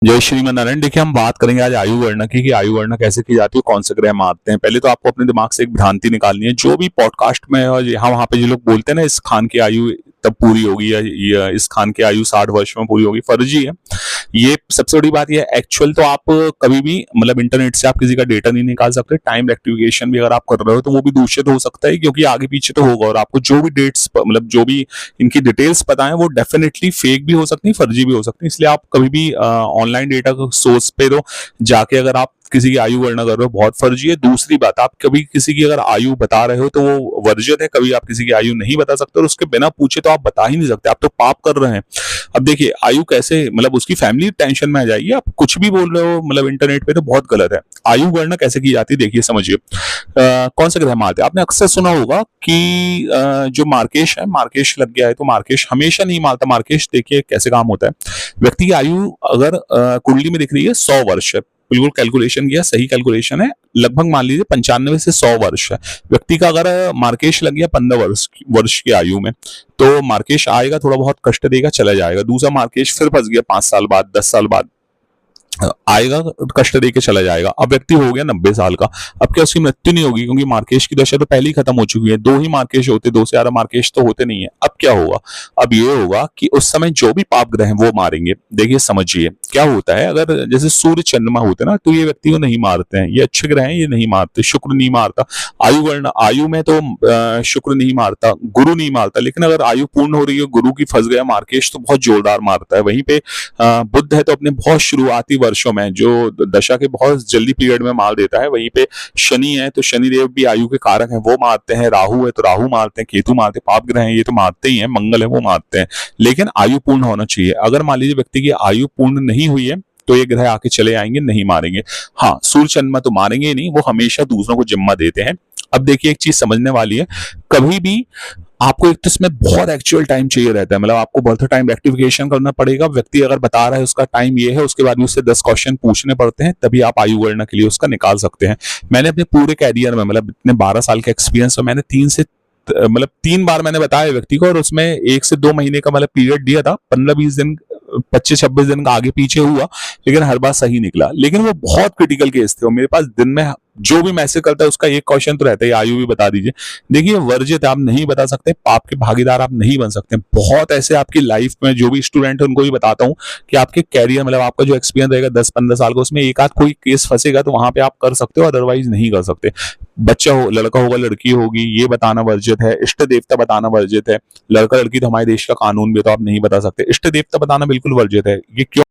जय श्रीमन नारायण। देखिए, हम बात करेंगे आज आयु गणना की कि आयु गणना कैसे की जाती है, कौन से ग्रह मारते हैं। पहले तो आपको अपने दिमाग से एक भ्रांति निकालनी है। जो भी पॉडकास्ट में और यहाँ वहां पे जो लोग बोलते हैं ना, इस खान की आयु तब पूरी होगी या इस खान की आयु 60 वर्ष में पूरी होगी, फर्जी है। ये सबसे बड़ी बात, ये एक्चुअल तो आप कभी भी मतलब इंटरनेट से आप किसी का डेटा नहीं निकाल सकते। टाइम रेक्टिफिकेशन भी अगर आप कर रहे हो तो वो भी दूषित हो सकता है, क्योंकि आगे पीछे तो होगा। और आपको जो भी डेट्स मतलब जो भी इनकी डिटेल्स पता है वो डेफिनेटली फेक भी हो सकती है, फर्जी भी हो सकती है। इसलिए आप कभी भी ऑनलाइन डेटा सोर्स पे तो जाके अगर आप किसी की आयु गणना कर रहे हो, बहुत फर्जी है। दूसरी बात, आप कभी किसी की अगर आयु बता रहे हो तो वो वर्जित है। कभी आप किसी की आयु नहीं बता सकते, और उसके बिना पूछे तो आप बता ही नहीं सकते, आप तो पाप कर रहे हैं। अब देखिए, आयु कैसे मतलब उसकी फैमिली टेंशन में आ जाएगी। आप कुछ भी बोल रहे हो मतलब इंटरनेट पे, तो बहुत गलत है। आयु गणना कैसे की जाती है, देखिए समझिए। कौन से ग्रह मारते हैं, आपने अक्सर सुना होगा कि जो मार्केश है, मार्केश लग गया है तो मार्केश हमेशा नहीं मारता। मार्केश देखिए कैसे काम होता है। व्यक्ति की आयु अगर कुंडली में दिख रही है 100 वर्ष है, बिल्कुल कैलकुलेशन किया, सही कैलकुलेशन है, लगभग मान लीजिए 95 से 100 वर्ष है। व्यक्ति का अगर मार्केश लग गया 15 वर्ष की आयु में, तो मार्केश आएगा, थोड़ा बहुत कष्ट देगा, चला जाएगा। दूसरा मार्केश फिर फंस गया 5 साल बाद, 10 साल बाद आएगा, कष्ट देके चला जाएगा। अब व्यक्ति हो गया 90 साल का, अब क्या उसकी मृत्यु नहीं होगी, क्योंकि मार्केश की दशा तो पहले ही खत्म हो चुकी है। 2 ही मार्केश होते, 2 से ज्यादा मार्केश तो होते नहीं है। अब क्या होगा, अब ये होगा कि उस समय जो भी पाप ग्रह हैं वो मारेंगे। देखिए समझिए क्या होता है। अगर जैसे सूर्य चंद्रमा होते ना, तो ये व्यक्ति को नहीं मारते हैं, ये अच्छे ग्रह हैं, ये नहीं मारते। शुक्र नहीं मारता। आयु में तो शुक्र नहीं मारता, गुरु नहीं मारता। लेकिन अगर आयु पूर्ण हो रही है, गुरु की फंस गया मार्केश, तो बहुत जोरदार मारता है। वहीं पे बुध है तो अपने बहुत शुरुआती वर्षों में, जो दशा के बहुत जल्दी पीरियड में मार देता है। वहीं पे शनि है तो शनिदेव भी आयु के कारक हैं, वो मारते हैं। राहु है तो राहु मारते हैं, केतु मारते हैं, पाप ग्रह हैं ये तो मारते ही हैं। मंगल है वो मारते हैं। लेकिन आयु पूर्ण होना चाहिए। अगर मान लीजिए व्यक्ति की आयु पूर्ण नहीं हुई है, तो ये ग्रह आके चले आएंगे, नहीं मारेंगे। हाँ, सूर्य चंद्रमा तो मारेंगे ही नहीं, वो हमेशा दूसरों को जिम्मा देते हैं। अब देखिए, एक चीज समझने वाली है। कभी भी आपको एक तो इसमें बहुत एक्चुअल टाइम चाहिए रहता है, मतलब आपको बर्थ टाइम रेक्टिफिकेशन करना पड़ेगा। व्यक्ति अगर बता रहा है उसका टाइम ये है, उसके बाद भी उससे 10 क्वेश्चन पूछने पड़ते हैं, तभी आप आयु गणना के लिए उसका निकाल सकते हैं। मैंने अपने पूरे कैरियर में, मतलब इतने 12 साल के एक्सपीरियंस में, मैंने 3 बार मैंने बताया व्यक्ति को, और उसमें 1 से 2 महीने का मतलब पीरियड दिया था। 15-20 दिन, 25-26 दिन का आगे पीछे हुआ, लेकिन हर बार सही निकला। लेकिन वो बहुत क्रिटिकल केस थे, और मेरे पास दिन में जो भी मैसेज करता है उसका एक क्वेश्चन तो रहता है, आयु भी बता दीजिए। देखिए, वर्जित आप नहीं बता सकते, पाप के भागीदार आप नहीं बन सकते। बहुत ऐसे आपकी लाइफ में जो भी स्टूडेंट है उनको भी बताता हूँ कि आपके कैरियर मतलब आपका जो एक्सपीरियंस रहेगा 10-15 साल का, उसमें एक आध कोई केस फंसेगा तो वहां पे आप कर सकते हो, अदरवाइज नहीं कर सकते। बच्चा हो, लड़का होगा लड़की होगी, ये बताना वर्जित है। इष्ट देवता बताना वर्जित है। लड़का लड़की तो हमारे देश का कानून भी, तो आप नहीं बता सकते। इष्ट देवता बताना बिल्कुल वर्जित है। ये क्यों?